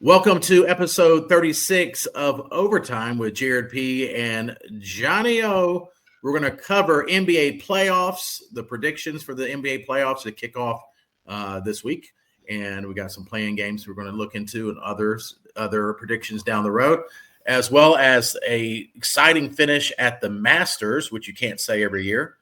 Welcome to episode 36 of Overtime with Jared P. and Johnny O. We're going to cover NBA playoffs, the predictions for the NBA playoffs that kick off this week. And we got some playing games we're going to look into and other predictions down the road, as well as a exciting finish at the Masters, which you can't say every year.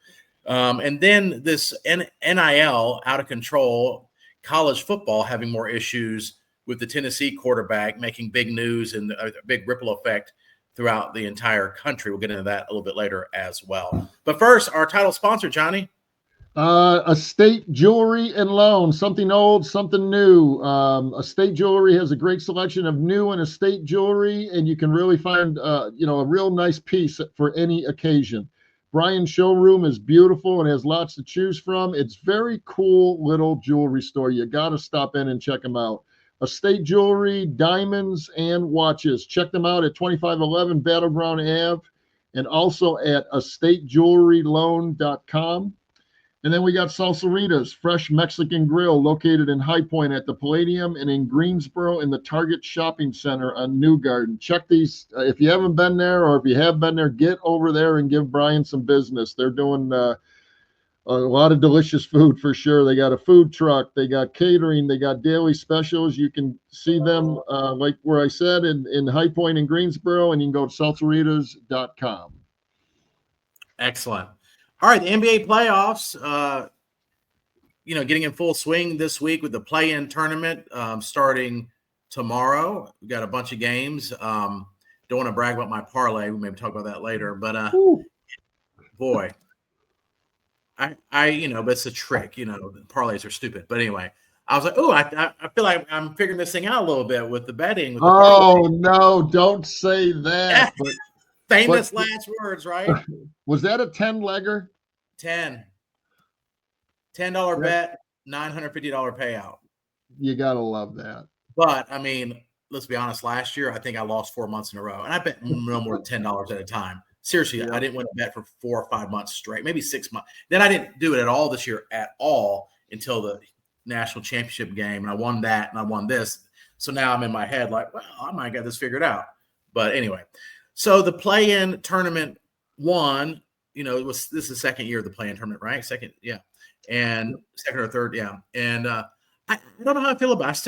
And then this NIL, out of control, college football having more issues with the Tennessee quarterback making big news and a big ripple effect throughout the entire country. We'll get into that a little bit later as well. But first, our title sponsor, Johnny. Estate Jewelry and Loan, something old, something new. Estate Jewelry has a great selection of new and estate jewelry, and you can really find, a real nice piece for any occasion. Brian's showroom is beautiful and has lots to choose from. It's very cool little jewelry store. You got to stop in and check them out. Estate Jewelry, diamonds, and watches. Check them out at 2511 Battleground Ave and also at estatejewelryloan.com. And then we got Salsaritas, fresh Mexican grill located in High Point at the Palladium and in Greensboro in the Target Shopping Center on New Garden. Check these. If you haven't been there or if you have been there, get over there and give Brian some business. They're doing a lot of delicious food for sure. They got a food truck, they got catering, they got daily specials. You can see them like where I said in High Point in Greensboro, and you can go to salsaritas.com. Excellent. All right, the NBA playoffs, getting in full swing this week with the play-in tournament starting tomorrow. We got a bunch of games. Don't want to brag about my parlay. We maybe talk about that later, but boy. But it's a trick. The parlays are stupid. But anyway, I was like, I feel like I'm figuring this thing out a little bit with the betting. With the no, don't say that. Famous last words, right? Was that a 10-legger? $10 bet, $950 payout. You got to love that. But, I mean, let's be honest. Last year, I think I lost 4 months in a row. And I bet no more than $10 at a time. Seriously, yeah. I didn't win a bet for 4 or 5 months straight, maybe 6 months. Then I didn't do it at all this year at all until the national championship game. And I won that and I won this. So now I'm in my head like, well, I might get this figured out. But anyway, so the play-in tournament won, this is the second year of the play-in tournament, right? Second, yeah. And second or third, yeah. And I don't know how I feel about it.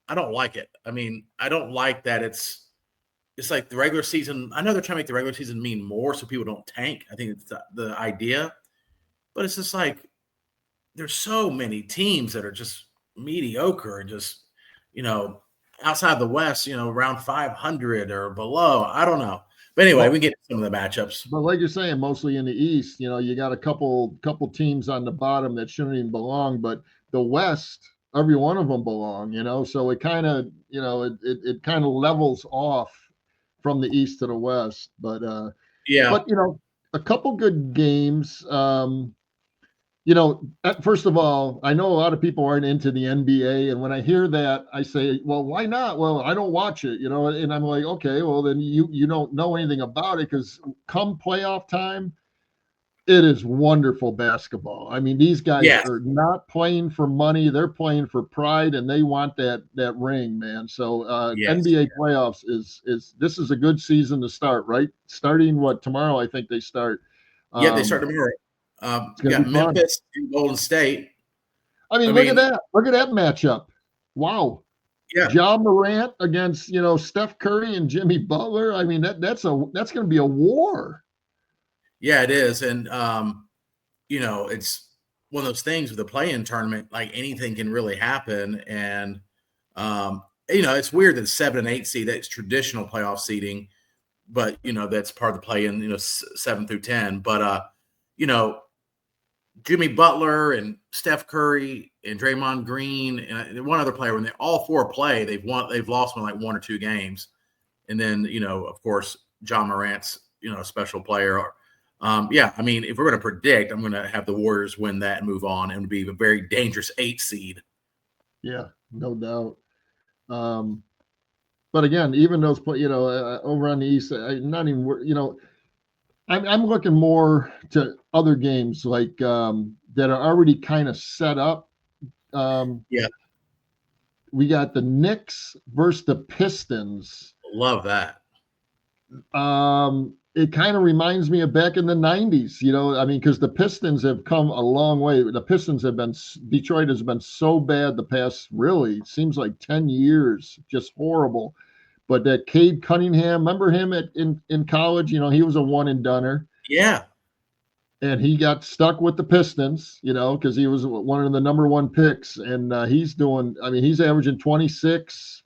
I don't like it. I mean, I don't like that it's like the regular season. I know they're trying to make the regular season mean more so people don't tank. I think it's the idea. But it's just like there's so many teams that are just mediocre and just, outside the West, around 500 or below. I don't know. But anyway, we get some of the matchups. But like you're saying, mostly in the East, you got a couple teams on the bottom that shouldn't even belong. But the West, every one of them belong, So it kind of, it kind of levels off from the East to the West, but a couple good games. First of all, I know a lot of people aren't into the NBA, and when I hear that, I say, well, why not? Well, I don't watch it, and I'm like, okay, well, then you don't know anything about it, because come playoff time, it is wonderful basketball. I mean, these guys are not playing for money. They're playing for pride, and they want that ring, man. So NBA playoffs this is a good season to start, right? Starting tomorrow, I think they start. They start tomorrow. Memphis and Golden State. Look at that. Look at that matchup. Wow. Yeah. Ja Morant against, Steph Curry and Jimmy Butler. I mean, that's going to be a war. Yeah, it is. And, it's one of those things with the play-in tournament, like anything can really happen. And, it's weird that 7 and 8 seed, that's traditional playoff seeding, but, that's part of the play-in, 7 through 10. But, Jimmy Butler and Steph Curry and Draymond Green and one other player, when they all four play, they've lost like 1 or 2 games. And then, of course, Ja Morant's, a special player. If we're going to predict, I'm going to have the Warriors win that and move on and be a very dangerous 8 seed. Yeah, no doubt. But again, even those, over on the East, not even, I'm looking more to other games like that are already kind of set up. we got the Knicks versus the Pistons. Love that. It kind of reminds me of back in the 90s, I mean, because the Pistons have come a long way. The Pistons have been, Detroit has been so bad the past, really, seems like 10 years, just horrible. But that Cade Cunningham, remember him in college? He was a one and doneer. Yeah. And he got stuck with the Pistons, because he was one of the number one picks. And he's averaging 26,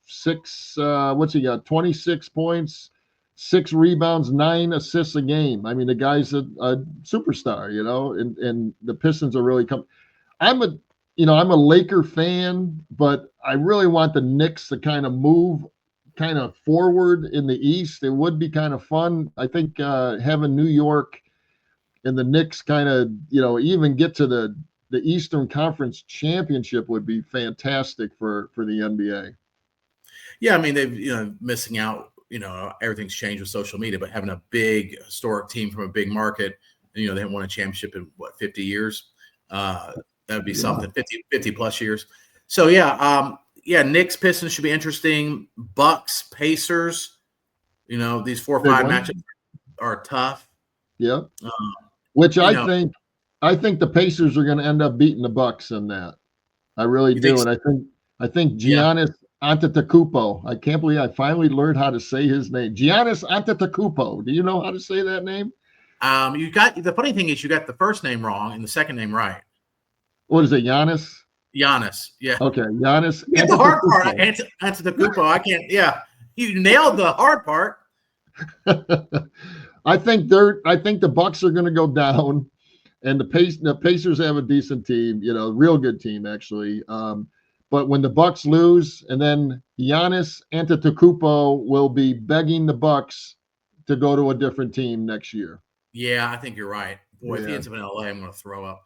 what's he got? 26 points, 6 rebounds, 9 assists a game. I mean, the guy's a superstar, and the Pistons are really coming. I'm a Laker fan, but I really want the Knicks to kind of move kind of forward in the East. It would be kind of fun. I think having New York and the Knicks kind of, even get to the Eastern Conference Championship would be fantastic for the NBA. Yeah, I mean, they've, missing out, everything's changed with social media, but having a big historic team from a big market, they haven't won a championship in 50 years. That would be something, 50 plus years. So Knicks Pistons should be interesting. Bucks Pacers, these 4 or 5 matchups are tough. Yeah. Which I think the Pacers are going to end up beating the Bucks in that. I really do. And I think Giannis Antetokounmpo. I can't believe I finally learned how to say his name. Giannis Antetokounmpo. Do you know how to say that name? You got, the funny thing is you got the first name wrong and the second name right. What is it? Giannis? Giannis. Yeah. Okay. Giannis. You get the hard part. Antetokounmpo. I can't. Yeah. You nailed the hard part. I think the Bucks are going to go down, and the Pacers have a decent team, real good team actually. But when the Bucks lose, and then Giannis Antetokounmpo will be begging the Bucks to go to a different team next year. Yeah, I think you're right. Boy, if he ends up in LA, I'm going to throw up.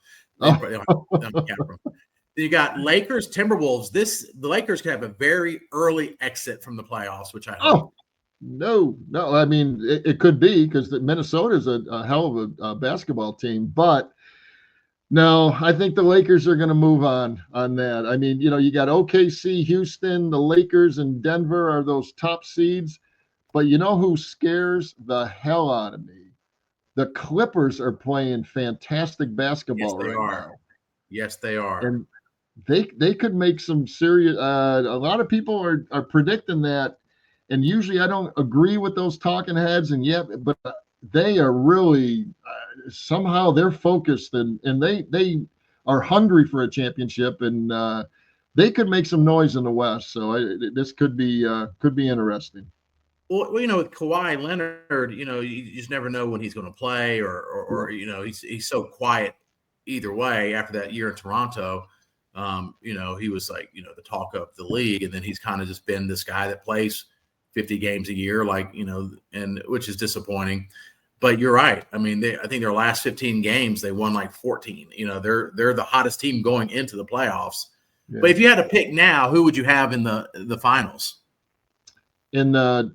You got Lakers, Timberwolves. The Lakers could have a very early exit from the playoffs, which I hope. No. I mean, it could be because Minnesota's a hell of a basketball team, but no, I think the Lakers are going to move on that. I mean, you got OKC, Houston, the Lakers, and Denver are those top seeds, but who scares the hell out of me? The Clippers are playing fantastic basketball now. Yes, they are. And they could make some serious. A lot of people are predicting that. And usually I don't agree with those talking heads, but they are really somehow they're focused and they are hungry for a championship, and they could make some noise in the West. So this could be interesting. Well, with Kawhi Leonard, you just never know when he's going to play, or he's so quiet either way. After that year in Toronto, he was like the talk of the league, and then he's kind of just been this guy that plays 50 games a year, and which is disappointing. But you're right. I mean, I think their last 15 games, they won like 14. They're the hottest team going into the playoffs. Yeah. But if you had to pick now, who would you have in the finals? In the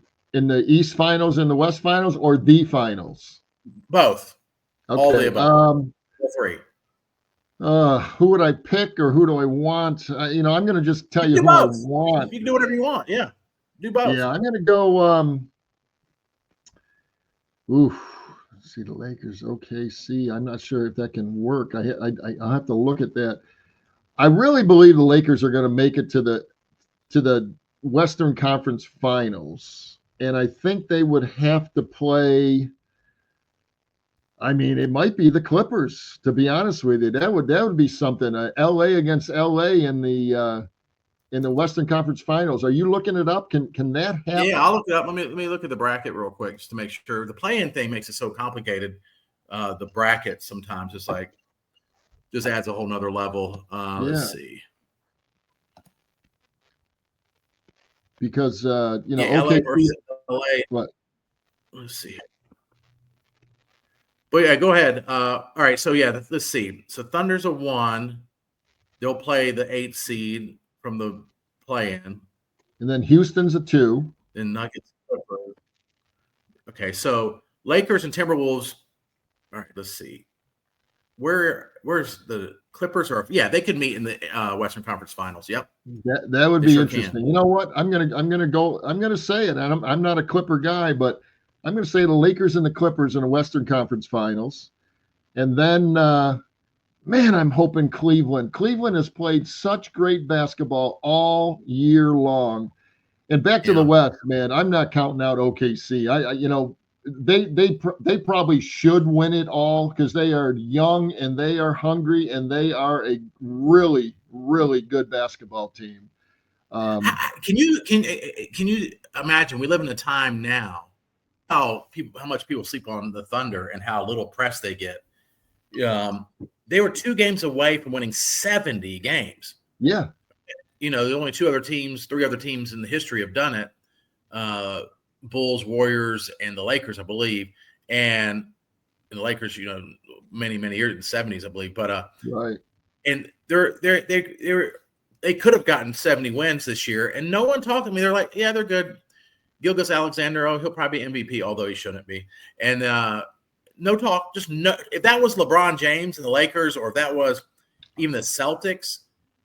East Finals, in the West Finals, or the Finals? Both. Okay. All the above. 3. Who would I pick, or who do I want? I'm going to just tell you who I want. You can do whatever you want. Yeah. Do both. Yeah, I'm going to go. Let's see, the Lakers, OKC. I'm not sure if that can work. I'll have to look at that. I really believe the Lakers are going to make it to the Western Conference Finals, and I think they would have to play. I mean, it might be the Clippers. To be honest with you, that would be something. LA against LA in the Western Conference Finals. Are you looking it up? Can that happen? Yeah, I'll look it up. Let me look at the bracket real quick just to make sure. The play-in thing makes it so complicated. The bracket sometimes it's like just adds a whole nother level. Let's see. Because LA versus LA. What? Let's see. But yeah, go ahead. All right. So let's see. So Thunder's a 1. They'll play the 8th seed from the play-in. And then Houston's a 2. Then Nuggets. Okay, so Lakers and Timberwolves. All right, let's see. where's the Clippers? Or yeah, they could meet in the Western Conference Finals. Yep, That would they be sure interesting. can. You know what? I'm gonna say it. And I'm not a Clipper guy, but I'm gonna say the Lakers and the Clippers in the Western Conference Finals. And then man, I'm hoping Cleveland. Cleveland has played such great basketball all year long. And back to the Yeah. West, man. I'm not counting out OKC. They probably should win it all because they are young and they are hungry and they are a really really good basketball team. Can you imagine? We live in a time now how much people sleep on the Thunder and how little press they get. Um, they were 2 games away from winning 70 games. Yeah, The only three other teams in the history have done it: Bulls, Warriors, and the Lakers, I believe. And the Lakers, many years in the 70s, I believe. But right. and they could have gotten 70 wins this year, and no one talked to me. They're like, yeah, they're good. Gilgeous-Alexander, he'll probably be MVP, although he shouldn't be. And no talk, just no. If that was LeBron James and the Lakers, or if that was even the Celtics,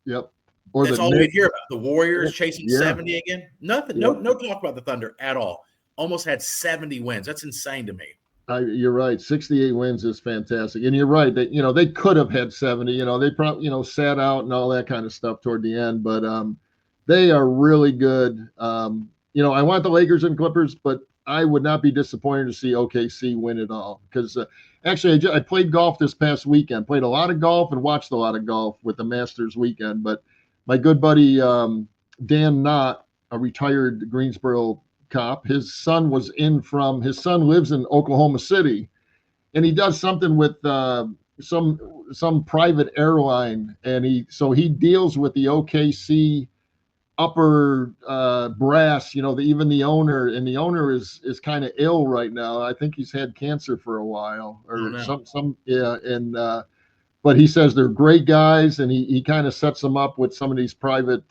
Yep. Or that's the all Knicks. we'd hear about. The Warriors chasing Yeah. 70 again. Nothing. Yep. No talk about the Thunder at all. Almost had 70 wins. That's insane to me. You're right. 68 wins is fantastic, and you're right that they could have had 70. They probably sat out and all that kind of stuff toward the end, but they are really good. I want the Lakers and Clippers, but I would not be disappointed to see OKC win it all because actually I played golf this past weekend. Played a lot of golf and watched a lot of golf with the Masters weekend. But my good buddy Dan Knott, a retired Greensboro cop, his son lives in Oklahoma City, and he does something with some private airline, and he deals with the OKC upper brass, even the owner, and the owner is kind of ill right now. I think he's had cancer for a while or some yeah. And but he says they're great guys, and he kind of sets them up with some of these private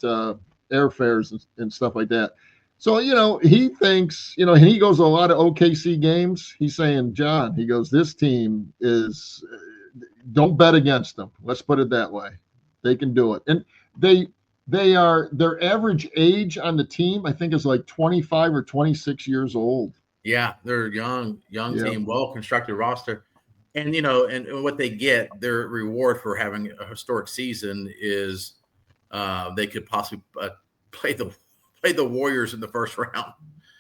airfares and stuff like that. So, he thinks, and he goes to a lot of OKC games. He's saying, John, he goes, this team don't bet against them. Let's put it that way. They can do it. And their average age on the team, I think, is like 25 or 26 years old. Yeah, they're a young Yeah. team, well-constructed roster. And, and what they get, their reward for having a historic season is they could possibly play the Warriors in the first round.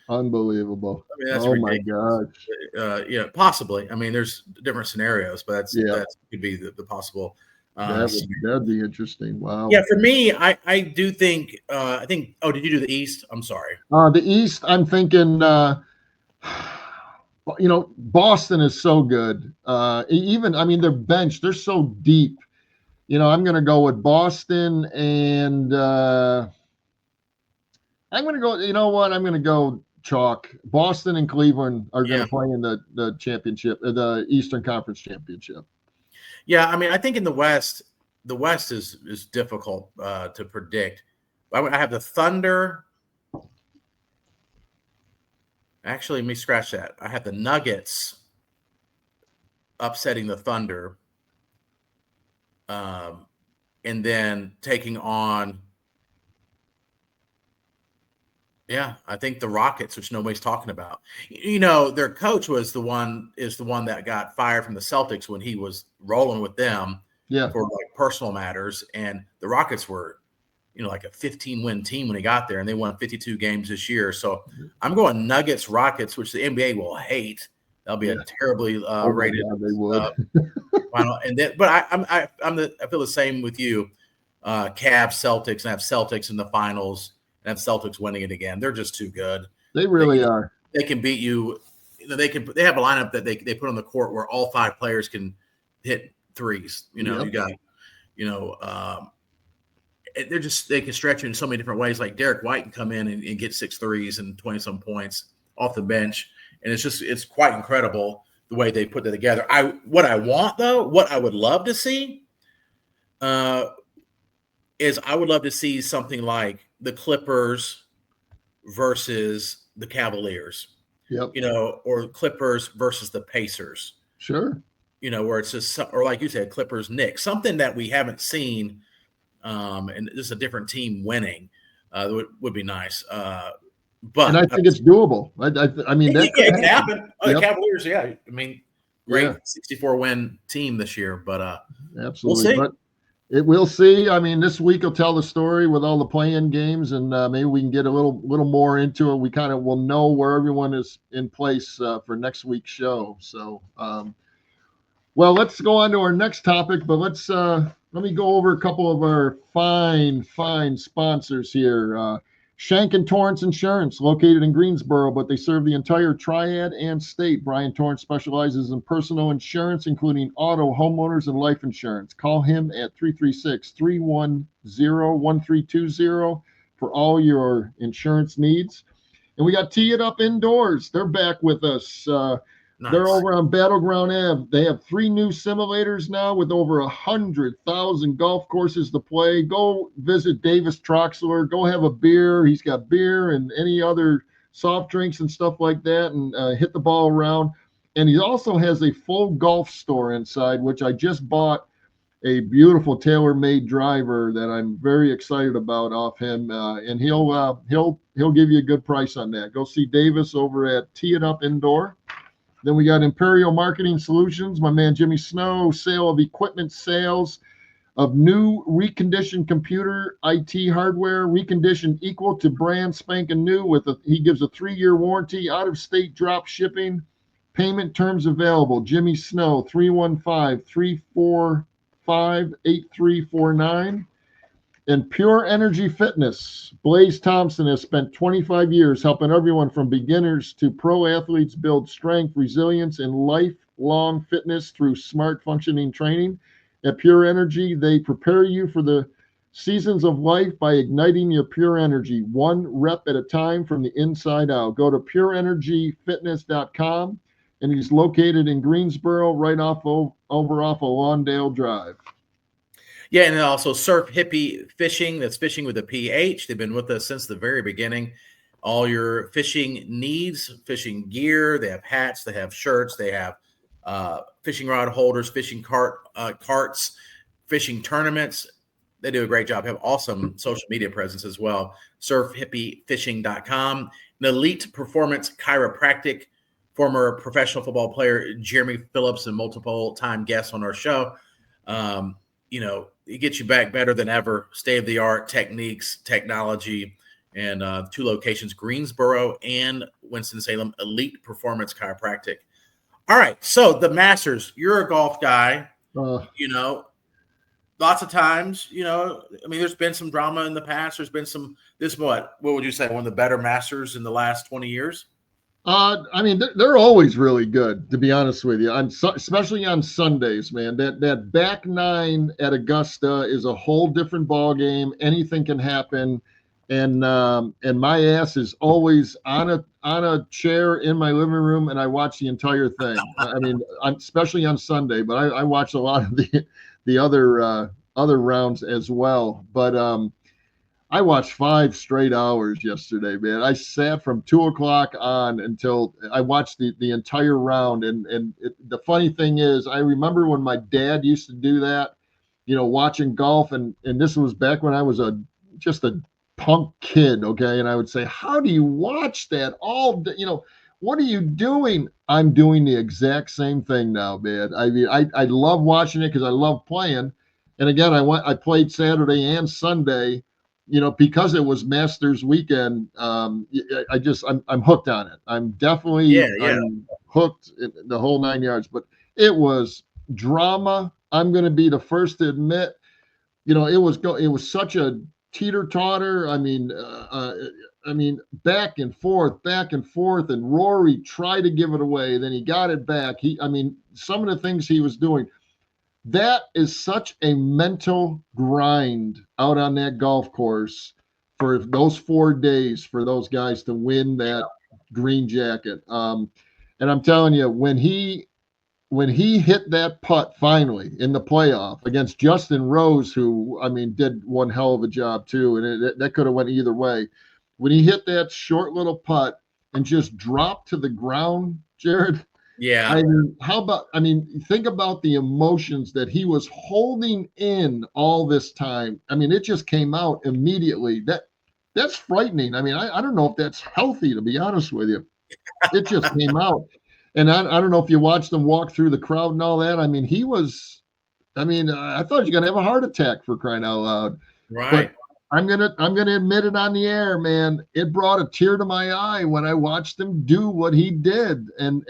Unbelievable. I mean, that's ridiculous. My gosh. Possibly. I mean, there's different scenarios, but that could be the possible. That'd be interesting. Wow. Yeah, for me, I do think I think. Oh, did you do the East? I'm sorry. The East, I'm thinking. Boston is so good. Their bench, they're so deep. I'm going to go with Boston, and I'm going to go. You know what? I'm going to go chalk. Boston and Cleveland are going to play in the championship, the Eastern Conference Championship. Yeah, I mean, I think in the West is difficult to predict. I have the Thunder. Actually, let me scratch that. I have the Nuggets upsetting the Thunder, and then taking on. Yeah, I think the Rockets, which nobody's talking about. Their coach is the one that got fired from the Celtics when he was rolling with them for like personal matters. And the Rockets were, like a 15-win team when he got there, and they won 52 games this year. So I'm going Nuggets, Rockets, which the NBA will hate. That'll be a terribly rated. God, they would. Final. And then, but I feel the same with you. Cavs, Celtics, and I have Celtics in the finals. And Celtics winning it again. They're just too good. They really are. They can beat you. They have a lineup that they put on the court where all 5 players can hit threes. You got, they can stretch you in so many different ways. Like Derek White can come in and get 6 threes and 20-some points off the bench. And it's quite incredible the way they put that together. What I would love to see is I would love to see something like the Clippers versus the Cavaliers, or Clippers versus the Pacers. Sure. where it's just, or like you said, Clippers, Knicks, something that we haven't seen, and just a different team winning would be nice. And But I think it's doable. I mean, that could it can happen. happen. The Cavaliers, yeah. I mean, great Yeah, 64 win team this year, but we'll absolutely. see. But we'll see. I mean, this week will tell the story with all the play-in games, and maybe we can get a little more into it. We kind of will know where everyone is in place for next week's show. So, well, let's go on to our next topic, but let me go over a couple of our fine sponsors here. Shank and Torrance Insurance, located in Greensboro, but they serve the entire Triad and state. Brian Torrance specializes in personal insurance, including auto, homeowners, and life insurance. Call him at 336-310-1320 for all your insurance needs. And we got Tee It Up Indoors. They're back with us. Nice. They're over on Battleground Ave. They have 3 new simulators now with over 100,000 golf courses to play. Go visit Davis Troxler. Go have a beer. He's got beer and any other soft drinks and stuff like that, and hit the ball around. And he also has a full golf store inside, which I just bought a beautiful tailor-made driver that I'm very excited about off him, and he'll give you a good price on that. Go see Davis over at Tee It Up Indoor. Then we got Imperial Marketing Solutions, my man Jimmy Snow, sale of equipment, sales of new reconditioned computer IT hardware, reconditioned equal to brand spanking new. He gives a 3-year warranty, out of state drop shipping, payment terms available. Jimmy Snow, 315-345-8349. And Pure Energy Fitness, Blaze Thompson has spent 25 years helping everyone from beginners to pro athletes build strength, resilience, and lifelong fitness through smart functioning training. At Pure Energy, they prepare you for the seasons of life by igniting your pure energy, one rep at a time from the inside out. Go to pureenergyfitness.com, and he's located in Greensboro, right over off of Lawndale Drive. Yeah, and then also Surf Hippie Fishing. That's fishing with a PH. They've been with us since the very beginning. All your fishing needs, fishing gear. They have hats. They have shirts. They have fishing rod holders, fishing carts, fishing tournaments. They do a great job. They have awesome social media presence as well. SurfHippieFishing.com. An Elite Performance Chiropractic. Former professional football player Jeremy Phillips and multiple-time guest on our show. It gets you back better than ever. State-of-the-art techniques, technology, and 2 locations, Greensboro and Winston-Salem, Elite Performance Chiropractic. All right, so the Masters, you're a golf guy. Lots of times, there's been some drama in the past. There's been what would you say, one of the better Masters in the last 20 years? They're always really good, to be honest with you. Especially on Sundays, man. That back 9 at Augusta is a whole different ball game. Anything can happen, and my ass is always on a chair in my living room, and I watch the entire thing. Especially on Sunday, but I watch a lot of the other rounds as well. But I watched 5 straight hours yesterday, man. I sat from 2:00 on until I watched the entire round. The funny thing is, I remember when my dad used to do that, watching golf. And this was back when I was just a punk kid. Okay. And I would say, how do you watch that all day? What are you doing? I'm doing the exact same thing now, man. I love watching it because I love playing. And again, I played Saturday and Sunday, because it was Masters weekend. I'm hooked on it. I'm definitely I'm hooked the whole 9 yards. But it was drama. I'm going to be the first to admit, it was such a teeter-totter. Back and forth, and Rory tried to give it away. Then he got it back. Some of the things he was doing. That is such a mental grind out on that golf course for those 4 days for those guys to win that green jacket. And I'm telling you, when he hit that putt finally in the playoff against Justin Rose, who did one hell of a job too, and that could have went either way. When he hit that short little putt and just dropped to the ground, Jared, Yeah. I mean, think about the emotions that he was holding in all this time. I mean, it just came out immediately. That's frightening. I mean, I don't know if that's healthy, to be honest with you. It just came out. And I don't know if you watched him walk through the crowd and all that. I mean, I thought you were gonna have a heart attack, for crying out loud. But Right. I'm gonna admit it on the air, man. It brought a tear to my eye when I watched him do what he did, and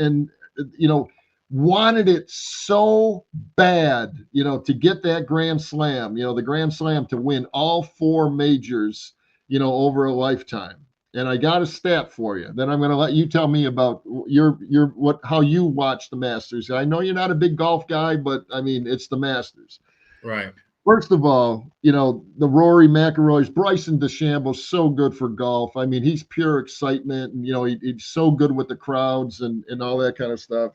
you know, wanted it so bad, to get that grand slam, the grand slam to win all four majors, over a lifetime. And I got a stat for you. Then I'm going to let you tell me about how you watch the Masters. I know you're not a big golf guy, but I mean, it's the Masters. Right. First of all, the Rory McIlroys, Bryson DeChambeau, so good for golf. I mean, he's pure excitement, and he's so good with the crowds and all that kind of stuff.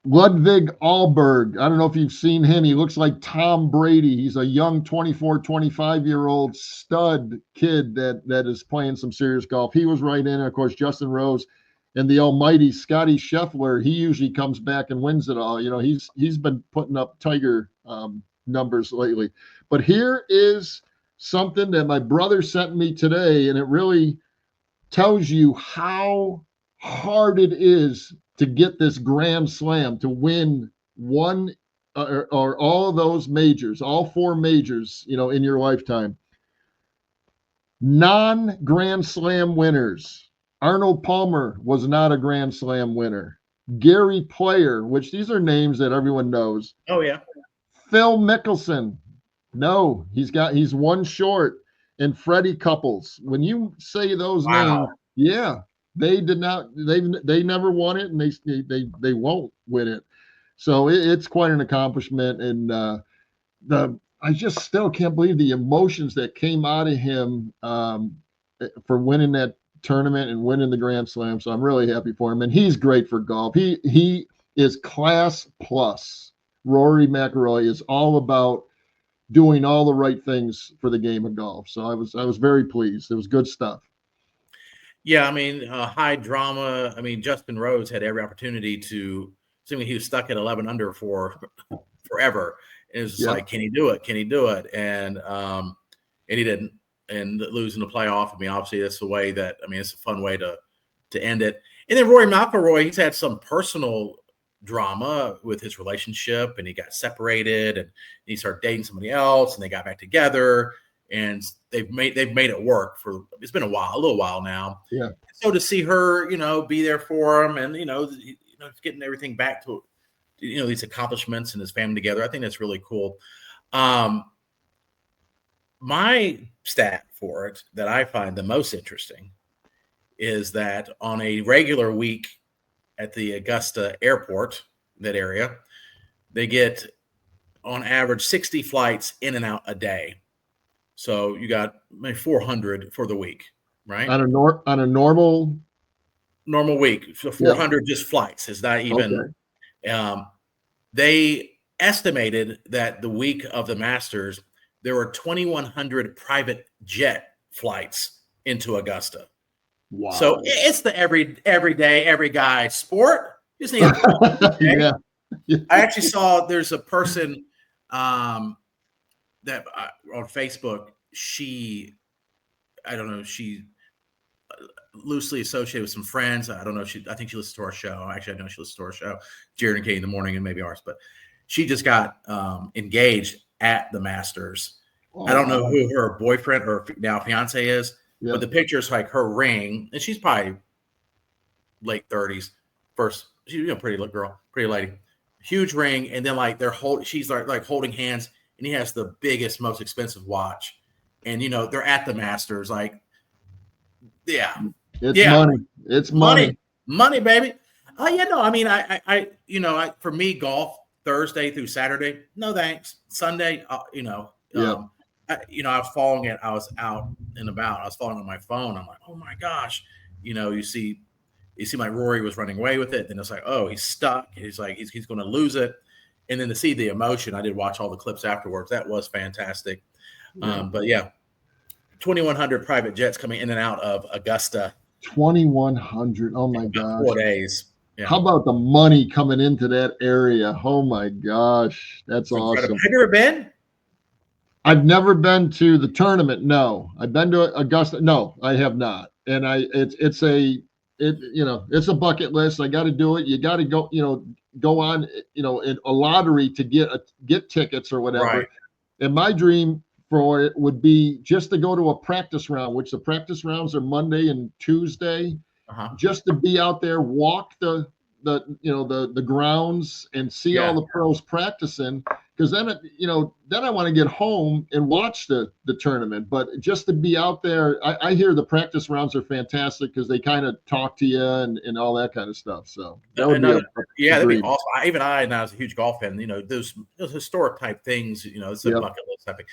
Ludwig Ahlberg, I don't know if you've seen him. He looks like Tom Brady. He's a young 24, 25-year-old stud kid that is playing some serious golf. He was right in. And of course, Justin Rose and the almighty Scotty Scheffler. He usually comes back and wins it all. He's been putting up Tiger numbers lately. But here is something that my brother sent me today, and it really tells you how hard it is to get this grand slam, to win one or all of those majors, all four majors, in your lifetime. Non-grand slam winners. Arnold Palmer was not a grand slam winner. Gary Player, which these are names that everyone knows. Oh yeah. Phil Mickelson. No, he's one short. And Freddie Couples. When you say those names, yeah, they did not. They never won it, and they won't win it. So it's quite an accomplishment, and I just still can't believe the emotions that came out of him for winning that tournament and winning the Grand Slam. So I'm really happy for him, and he's great for golf. He is class plus. Rory McIlroy is all about doing all the right things for the game of golf. So I was very pleased. It was good stuff. Yeah, I mean, high drama. I mean, Justin Rose had every opportunity to, assuming he was stuck at 11 under for forever. And it was just like, can he do it? Can he do it? And he didn't. And losing the playoff, I mean, obviously that's the way that, I mean, it's a fun way to end it. And then Rory McIlroy, he's had some personal drama with his relationship, and he got separated, and he started dating somebody else, and they got back together. And they've made it work for, it's been a little while now. Yeah. So to see her, be there for him, and getting everything back to, these accomplishments and his family together, I think that's really cool. My stat for it that I find the most interesting is that on a regular week at the Augusta airport, that area, they get on average 60 flights in and out a day. So you got maybe 400 for the week, right? On a normal week. So 400 just flights is not even. Okay. They estimated that the week of the Masters, there were 2,100 private jet flights into Augusta. Wow. So it's the everyday, every guy sport. Just need yeah. I actually saw there's a person that on Facebook, she loosely associated with some friends. I don't know. I think she listens to our show. Actually, I know she listens to our show, Jared and Kate in the morning, and maybe ours. But she just got engaged at the Masters. Oh, I don't know who her boyfriend or now fiance is, but the picture is like her ring, and she's probably late 30s. She's pretty girl, pretty lady, huge ring, and then like she's like holding hands, and he has the biggest, most expensive watch, and they're at the Masters, like, yeah, money. It's money, baby. Oh yeah, no, I mean, I for me, golf Thursday through Saturday, no thanks. Sunday, I was following it. I was out and about. I was following on my phone. I'm like, oh my gosh, you see like Rory was running away with it. Then it's like, oh, he's stuck. He's like, he's going to lose it. And then to see the emotion, I did watch all the clips afterwards. That was fantastic. Yeah. But yeah, 2,100 private jets coming in and out of Augusta 2,100. Oh my About gosh. 4 days. Yeah, How about the money coming into that area? Oh my gosh, that's it's incredible. awesome. Have you ever been? I've never been to the tournament. No, I've been to Augusta. No, I have not. And it's a bucket list. I got to do it. You got to go. Go on. In a lottery to get tickets or Right. whatever. And my dream for it would be just to go to a practice round, which the practice rounds are Monday and Tuesday, Uh-huh. just to be out there, walk the grounds and see Yeah. all the pros practicing. Because then I want to get home and watch the tournament. But just to be out there, I hear the practice rounds are fantastic because they kind of talk to you and all that kind of stuff. So that would be a Yeah, that'd be dream. awesome. I now as a huge golf fan, those historic type things, it's a Yep. bucket list type thing.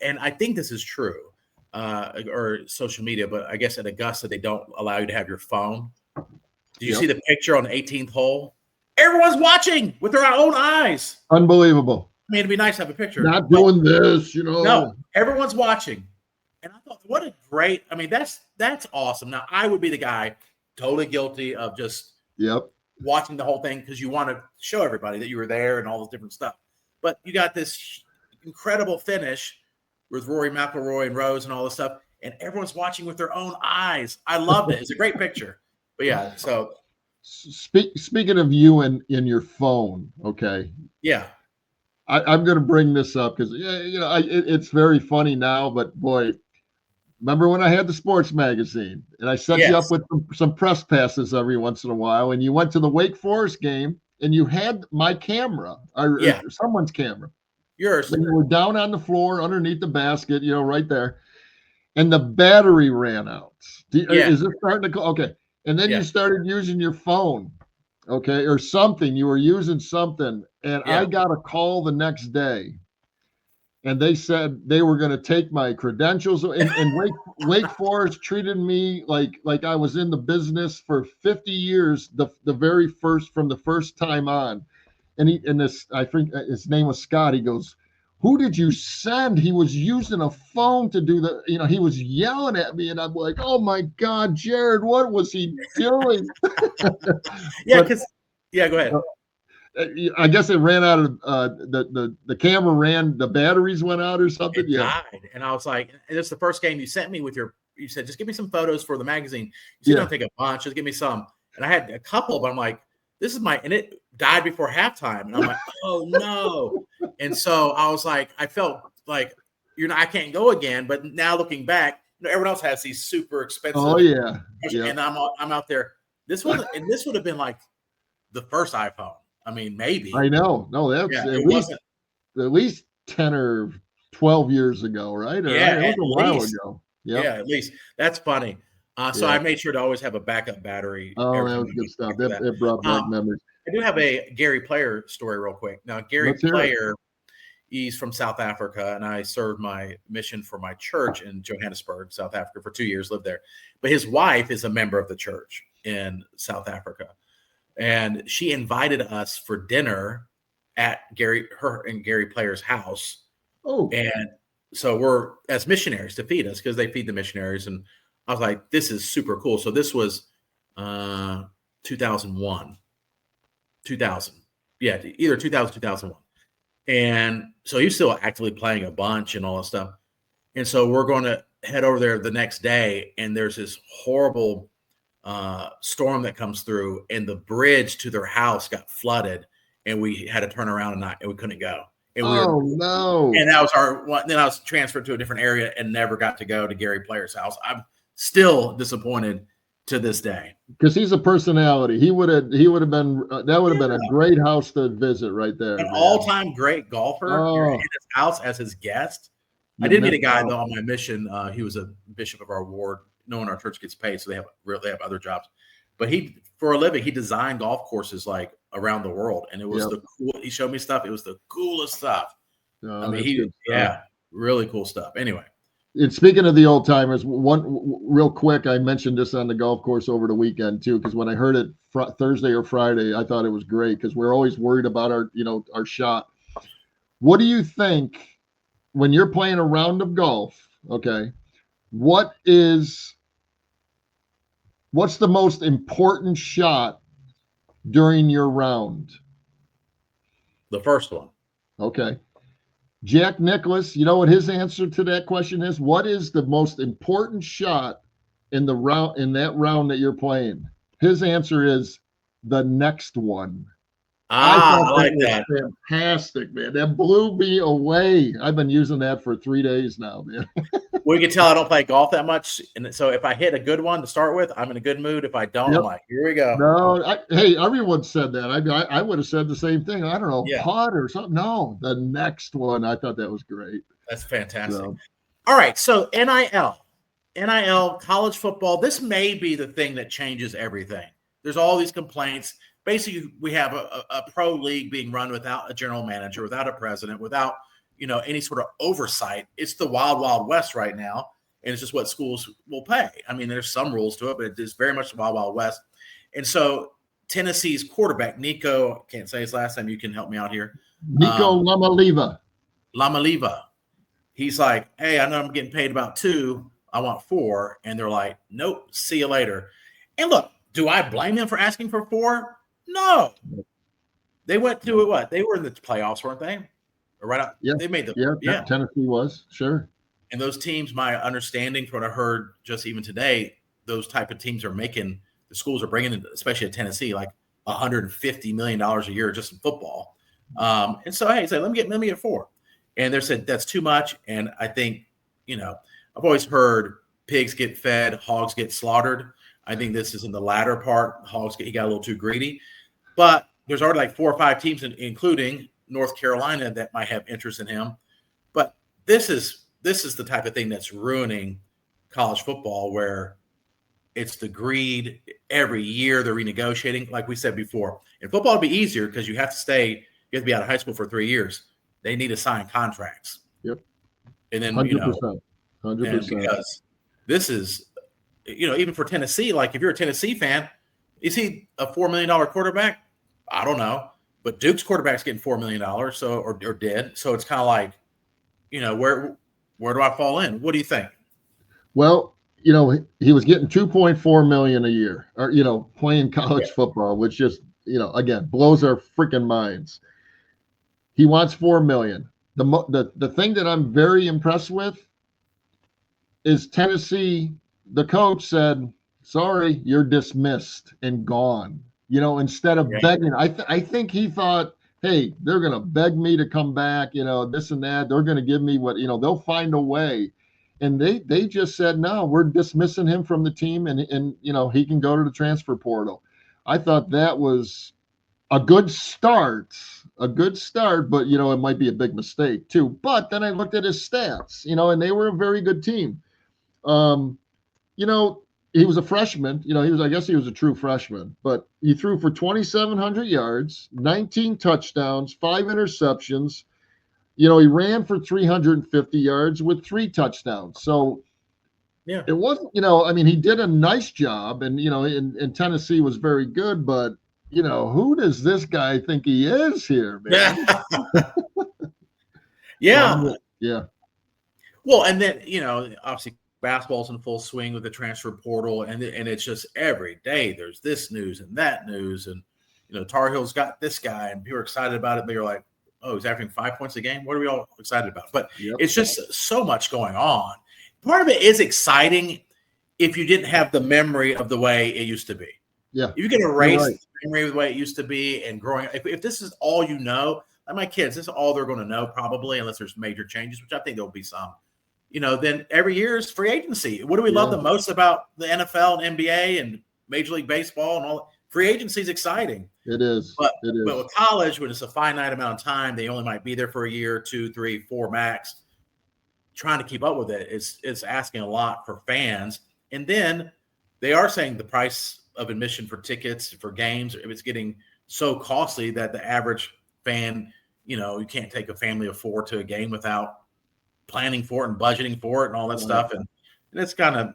And I think this is true, or social media, but I guess at Augusta they don't allow you to have your phone. Did you Yep. see the picture on the 18th hole? Everyone's watching with their own eyes. Unbelievable. I mean, it'd be nice to have a picture. Not doing this, No, everyone's watching. And I thought, what a great, I mean, that's awesome. Now, I would be the guy totally guilty of just Yep. watching the whole thing because you want to show everybody that you were there and all this different stuff. But you got this incredible finish with Rory McIlroy and Rose and all this stuff, and everyone's watching with their own eyes. I loved it. It's a great picture. But yeah, so speaking of you and in your phone, okay. Yeah. I'm going to bring this up because it's very funny now, but boy, remember when I had the sports magazine and I set you up with some press passes every once in a while, and you went to the Wake Forest game and you had my camera or someone's camera. Yours. And you were down on the floor underneath the basket, right there, and the battery ran out. Is it starting to? Okay, and then you started using your phone. Okay, or something. You were using something, and I got a call the next day, and they said they were going to take my credentials. And Wake Forest treated me like I was in the business for 50 years. The very first from the first time on, and I think his name was Scott. He goes, "Who did you send?" He was using a phone to do the. He was yelling at me, and I'm like, "Oh my God, Jared, what was he doing?" Yeah, because go ahead. I guess it ran out of the camera ran, the batteries went out or something. It died, and I was like, and it's the first game you sent me with you said, just give me some photos for the magazine. You said, don't take a bunch, just give me some. And I had a couple, but I'm like, this is and it died before halftime. And I'm like, oh no. And so I was like, I felt like, I can't go again. But now looking back, everyone else has these super expensive. Oh yeah. And I'm out there. This would have been like the first iPhone. I mean, maybe. I know. No, that's at least 10 or 12 years ago, right? Or yeah, it was a while ago. Yep. Yeah, at least. That's funny. So I made sure to always have a backup battery. Oh, that was good stuff. It brought back memories. I do have a Gary Player story real quick. Now, Gary Player, he's from South Africa, and I served my mission for my church in Johannesburg, South Africa, for 2 years, lived there. But his wife is a member of the church in South Africa. And she invited us for dinner at her and Gary Player's house. Oh. And so we're as missionaries to feed us because they feed the missionaries. And I was like, this is super cool. So this was 2001. 2000. Yeah, either 2000, 2001. And so he's still actively playing a bunch and all that stuff. And so we're going to head over there the next day, and there's this horrible storm that comes through, and the bridge to their house got flooded, and we had to turn around and we couldn't go. And no! And that was then I was transferred to a different area and never got to go to Gary Player's house. I'm still disappointed to this day because he's a personality. He would have been that would have been a great house to visit right there. An all-time great golfer. You're in his house as his guest. I did meet a guy though on my mission. He was a bishop of our ward. No one in our church gets paid, so they have other jobs. But for a living, he designed golf courses like around the world, and it was he showed me stuff. It was the coolest stuff. I mean, really cool stuff. Anyway. And speaking of the old timers, one real quick, I mentioned this on the golf course over the weekend too, because when I heard it Thursday or Friday, I thought it was great because we're always worried about our shot. What do you think when you're playing a round of golf? Okay, what is What's the most important shot during your round? The first one. Okay. Jack Nicklaus, you know what his answer to that question is? What is the most important shot in the round, in that round that you're playing? His answer is the next one. I I thought that like was that. fantastic, man. That blew me away. I've been using that for 3 days now, man. Well, you can tell I don't play golf that much, and so if I hit a good one to start with, I'm in a good mood. If I don't, I'm Yep. like, here we go. No, hey, everyone said that. I would have said the same thing. I don't know, Yeah, putt or something. No, the next one. I thought that was great. that's fantastic. So, All right, so NIL, college football. This may be the thing that changes everything. There's all these complaints. Basically, we have a pro league being run without a general manager, without a president, without any sort of oversight. It's the wild, wild west right now, and it's just what schools will pay. I mean, there's some rules to it, but it is very much the wild, wild west. And so Tennessee's quarterback, Nico, I can't say his last name. You can help me out here. Nico Lamaliva. He's like, hey, I know I'm getting paid about 2. I want 4. And they're like, nope, see you later. And look, do I blame them for asking for 4? No. They went to what? They were in the playoffs, weren't they? Or right out. Yeah. They made Tennessee was, sure. And those teams, my understanding from what I heard just even today, those type of teams are making, the schools are bringing in, especially at Tennessee, like $150 million a year just in football. And so, hey, let me get 4. And they said that's too much. And I think, I've always heard pigs get fed, hogs get slaughtered. I think this is in the latter part. He got a little too greedy. But there's already like 4 or 5 teams, including North Carolina, that might have interest in him. But this is the type of thing that's ruining college football, where it's the greed. Every year they're renegotiating. Like we said before, in football it'd be easier because you have to be out of high school for 3 years. They need to sign contracts. Yep. And then 100%. 100%. Because this is, even for Tennessee, like if you're a Tennessee fan, is he a $4 million quarterback? I don't know. But Duke's quarterback's getting $4 million, or did. So it's kind of like, where do I fall in? What do you think? Well, he was getting 2.4 million a year, or playing college football, which just again blows our freaking minds. He wants 4 million. The thing that I'm very impressed with is Tennessee. The coach said, "Sorry, you're dismissed and gone." Instead of begging, I think he thought, hey, they're going to beg me to come back, this and that. They're going to give me what, they'll find a way. And they just said, no, we're dismissing him from the team, and he can go to the transfer portal. I thought that was a good start, but, it might be a big mistake too. But then I looked at his stats, and they were a very good team. He was a freshman. I guess he was a true freshman, but he threw for 2,700 yards, 19 touchdowns, 5 interceptions. He ran for 350 yards with 3 touchdowns. So yeah, it wasn't, he did a nice job, and, in Tennessee was very good, but, who does this guy think he is here, man? Yeah. Yeah. Well, and then, obviously basketball's in full swing with the transfer portal, and it's just every day there's this news and that news, and Tar Heels got this guy, and people are excited about it. But you're like, oh, he's averaging 5 points a game. What are we all excited about? But It's just so much going on. Part of it is exciting if you didn't have the memory of the way it used to be. Yeah, if you can erase the memory of the way it used to be, and growing. If this is all like my kids, this is all they're going to know probably, unless there's major changes, which I think there'll be some. Then every year is free agency. What do we love the most about the NFL and NBA and Major League Baseball and all? Free agency is exciting. It is. But with college, when it's a finite amount of time, they only might be there for a year, 2, 3, 4 max. Trying to keep up with it is asking a lot for fans. And then they are saying the price of admission for tickets for games, it's getting so costly that the average fan, you can't take a family of 4 to a game without planning for it and budgeting for it and all that stuff. And it's kind of,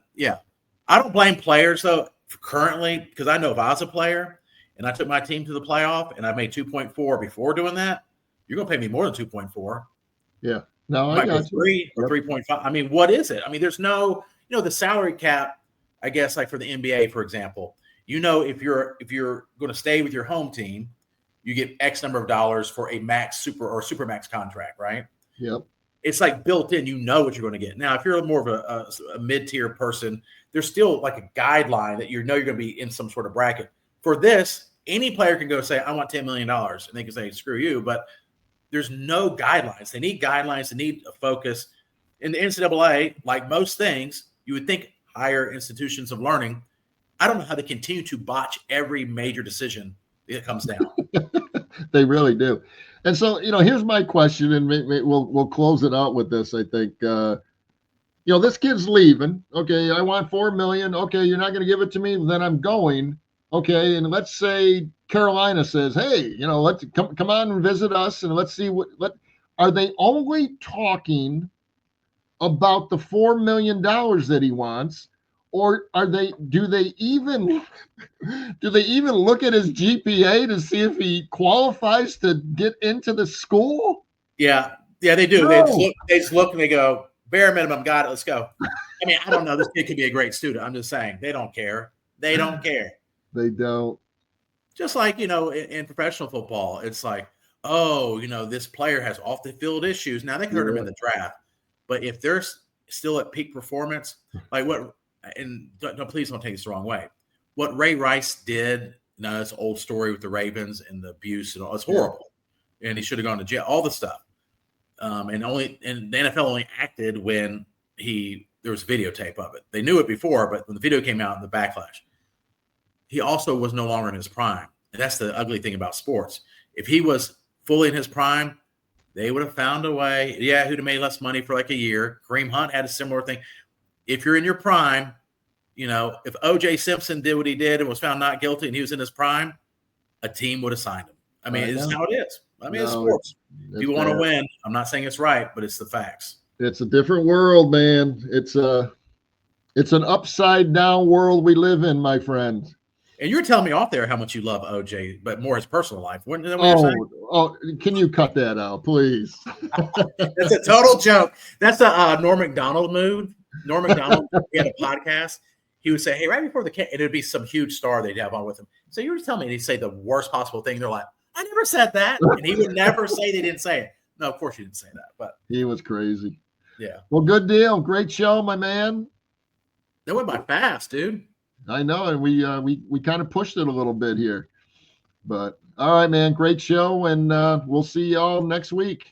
I don't blame players though currently, because I know if I was a player and I took my team to the playoff and I made 2.4 before doing that, you're going to pay me more than 2.4. Yeah. No, I got 3 or 3.5. I mean, what is it? I mean, there's no, the salary cap. I guess like for the NBA, for example, if you're going to stay with your home team, you get X number of dollars for a max super max contract, right? Yep. It's like built in, what you're going to get. Now, if you're more of a mid-tier person, there's still like a guideline that you're going to be in some sort of bracket. For this, any player can go say, I want $10 million, and they can say, screw you. But there's no guidelines. They need guidelines. They need a focus. In the NCAA, like most things, you would think higher institutions of learning, I don't know how they continue to botch every major decision that comes down. They really do. And so, here's my question, and we'll close it out with this. I think, this kid's leaving. Okay, I want $4 million. Okay, you're not going to give it to me, then I'm going. Okay, and let's say Carolina says, hey, let's come on and visit us, and let's see are they only talking about the $4 million that he wants, or do they even look at his GPA to see if he qualifies to get into the school? Yeah, they do. No. They just look and they go, bare minimum, got it, let's go. I mean, I don't know. This kid could be a great student. I'm just saying, they don't care. They don't care. They don't. Just like, in professional football, it's like, oh, this player has off the field issues. Now they can hurt him in the draft, but if they're still at peak performance, like please don't take this the wrong way. What Ray Rice did, this old story with the Ravens and the abuse and all, it's horrible. Yeah. And he should have gone to jail, all the stuff. And the NFL only acted when there was videotape of it. They knew it before, but when the video came out, the backlash, he also was no longer in his prime. And that's the ugly thing about sports. If he was fully in his prime, they would have found a way. Yeah, who'd have made less money for like a year. Kareem Hunt had a similar thing. If you're in your prime, if O.J. Simpson did what he did and was found not guilty and he was in his prime, a team would have signed him. I mean, it's how it is. I mean, it's sports. People want to win. I'm not saying it's right, but it's the facts. It's a different world, man. It's an upside down world we live in, my friend. And you're telling me off there how much you love OJ, but more his personal life. What Can you cut that out, please? That's a total joke. That's a Norm Macdonald move. Norm Macdonald, he had a podcast. He would say, hey, right before and it would be some huge star they'd have on with him. So you were telling me, and he'd say the worst possible thing. They're like, I never said that. And he would never say they didn't say it. No, of course you didn't say that. But he was crazy. Yeah. Well, good deal. Great show, my man. That went by fast, dude. I know, and we kind of pushed it a little bit here. But all right, man, great show, and we'll see y'all next week.